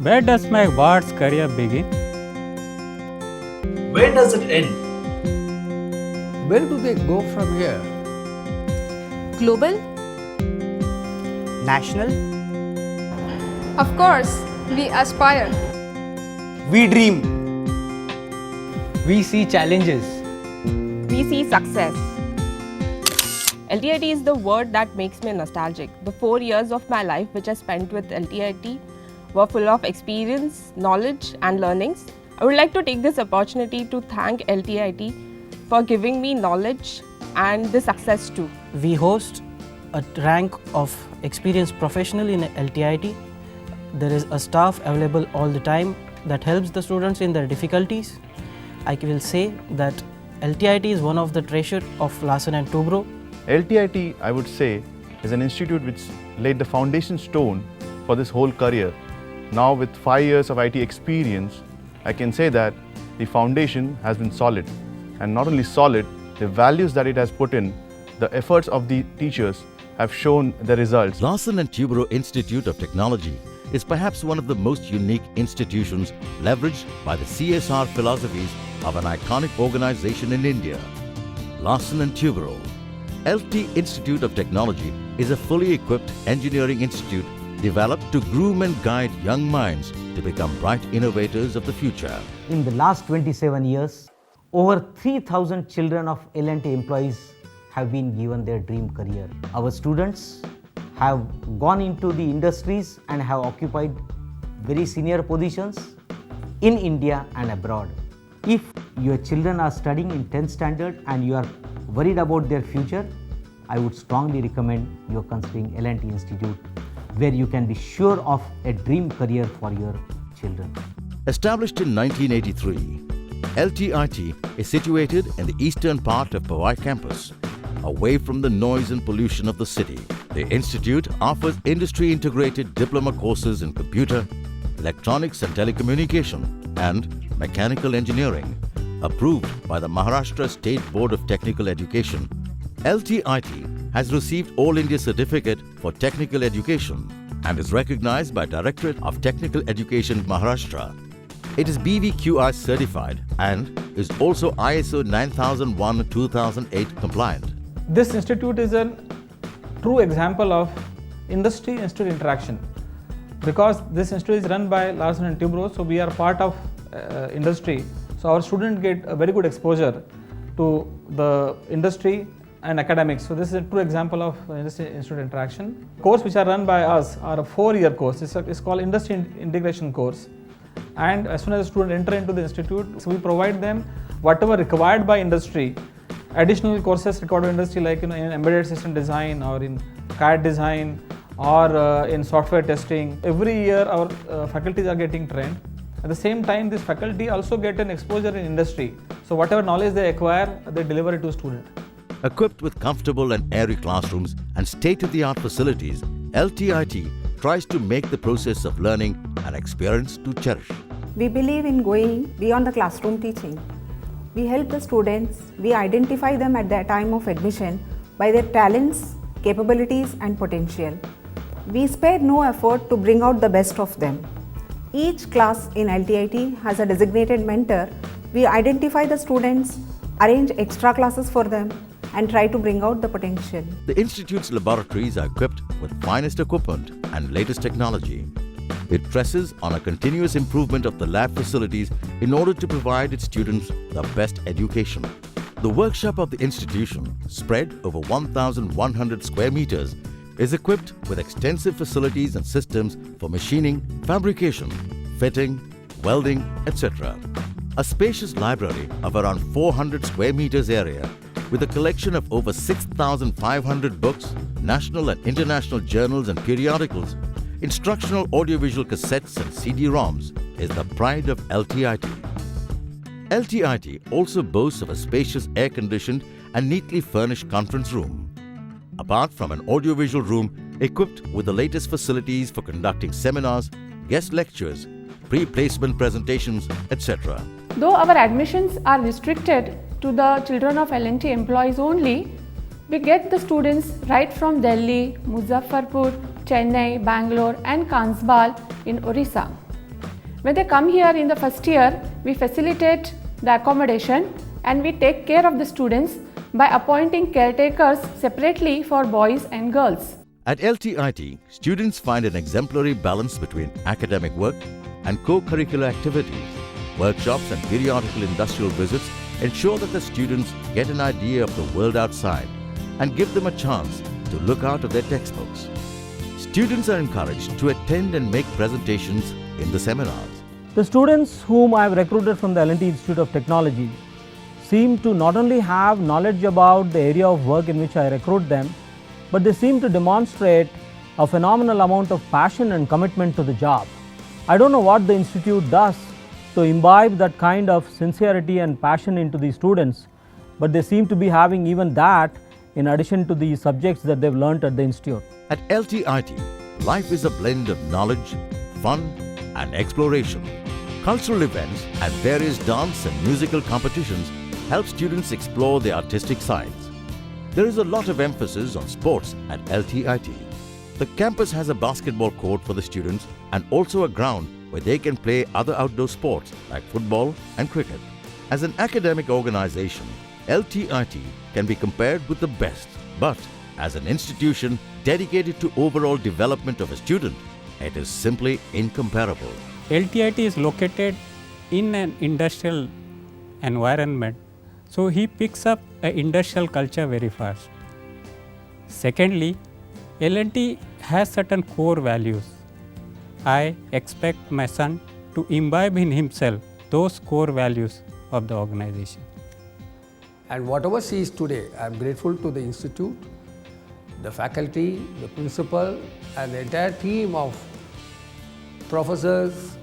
Where does my ward's career begin? Where does it end? Where do they go from here? Global? National? Of course, we aspire. We dream. We see challenges. We see success. LTIT is the word that makes me nostalgic. The 4 years of my life which I spent with LTIT were full of experience, knowledge and learnings. I would like to take this opportunity to thank LTIT for giving me knowledge and the success too. We host a rank of experienced professional in LTIT. There is a staff available all the time that helps the students in their difficulties. I will say that LTIT is one of the treasure of Larsen & Toubro. LTIT, I would say, is an institute which laid the foundation stone for this whole career. Now with 5 years of IT experience, I can say that the foundation has been solid. And not only solid, the values that it has put in, the efforts of the teachers have shown the results. Larsen & Toubro Institute of Technology is perhaps one of the most unique institutions leveraged by the CSR philosophies of an iconic organization in India. Larsen & Toubro LT Institute of Technology is a fully equipped engineering institute developed to groom and guide young minds to become bright innovators of the future. In the last 27 years, over 3,000 children of L&T employees have been given their dream career. Our students have gone into the industries and have occupied very senior positions in India and abroad. If your children are studying in 10th standard and you are worried about their future, I would strongly recommend you are considering L&T Institute, where you can be sure of a dream career for your children. Established in 1983, LTIT is situated in the eastern part of Powai campus, away from the noise and pollution of the city. The institute offers industry-integrated diploma courses in computer, electronics and telecommunication, and mechanical engineering. Approved by the Maharashtra State Board of Technical Education, LTIT has received All India Certificate for Technical Education and is recognized by Directorate of Technical Education Maharashtra. It is BVQI certified and is also ISO 9001-2008 compliant. This institute is a true example of industry-institute interaction. Because this institute is run by Larsen & Toubro, so we are part of industry. So our students get a very good exposure to the industry and academics. So this is a true example of industry-institute interaction. Course which are run by us are a 4-year course. It's called Industry Integration course. And as soon as the student enter into the institute, so we provide them whatever required by industry, additional courses required by industry like in embedded system design or in CAD design or in software testing. Every year our faculties are getting trained. At the same time, this faculty also get an exposure in industry. So whatever knowledge they acquire, they deliver it to student. Equipped with comfortable and airy classrooms and state-of-the-art facilities, LTIT tries to make the process of learning an experience to cherish. We believe in going beyond the classroom teaching. We help the students, we identify them at their time of admission by their talents, capabilities and potential. We spare no effort to bring out the best of them. Each class in LTIT has a designated mentor. We identify the students, arrange extra classes for them and try to bring out the potential. The Institute's laboratories are equipped with finest equipment and latest technology. It stresses on a continuous improvement of the lab facilities in order to provide its students the best education. The workshop of the institution, spread over 1,100 square meters, is equipped with extensive facilities and systems for machining, fabrication, fitting, welding, etc. A spacious library of around 400 square meters area with a collection of over 6,500 books, national and international journals and periodicals, instructional audiovisual cassettes and CD-ROMs is the pride of LTIT. LTIT also boasts of a spacious air-conditioned and neatly furnished conference room. Apart from an audiovisual room equipped with the latest facilities for conducting seminars, guest lectures, pre-placement presentations, etc. Though our admissions are restricted to the children of L&T employees only, we get the students right from Delhi, Muzaffarpur, Chennai, Bangalore and Kansbal in Orissa. When they come here in the first year, we facilitate the accommodation and we take care of the students by appointing caretakers separately for boys and girls. At LTIT, students find an exemplary balance between academic work and co-curricular activities. Workshops and periodical industrial visits ensure that the students get an idea of the world outside and give them a chance to look out of their textbooks. Students are encouraged to attend and make presentations in the seminars. The students whom I have recruited from the L&T Institute of Technology seem to not only have knowledge about the area of work in which I recruit them, but they seem to demonstrate a phenomenal amount of passion and commitment to the job. I don't know what the institute does to imbibe that kind of sincerity and passion into the students, but they seem to be having even that in addition to the subjects that they've learnt at the institute. At LTIT, life is a blend of knowledge, fun, and exploration. Cultural events and various dance and musical competitions help students explore their artistic sides. There is a lot of emphasis on sports at LTIT. The campus has a basketball court for the students and also a ground where they can play other outdoor sports like football and cricket. As an academic organization, LTIT can be compared with the best, but as an institution dedicated to overall development of a student, it is simply incomparable. LTIT is located in an industrial environment, so he picks up an industrial culture very fast. Secondly, L&T has certain core values. I expect my son to imbibe in himself those core values of the organization. And whatever she is today, I am grateful to the institute, the faculty, the principal, and the entire team of professors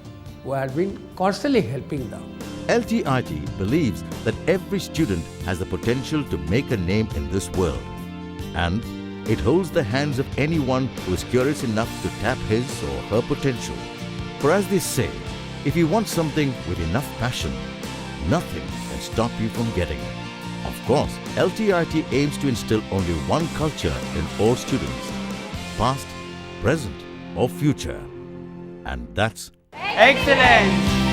who have been constantly helping them. LTIT believes that every student has the potential to make a name in this world, and it holds the hands of anyone who is curious enough to tap his or her potential. For as they say, if you want something with enough passion, nothing can stop you from getting it. Of course, LTIT aims to instill only one culture in all students, past, present or future, and that's Excellent!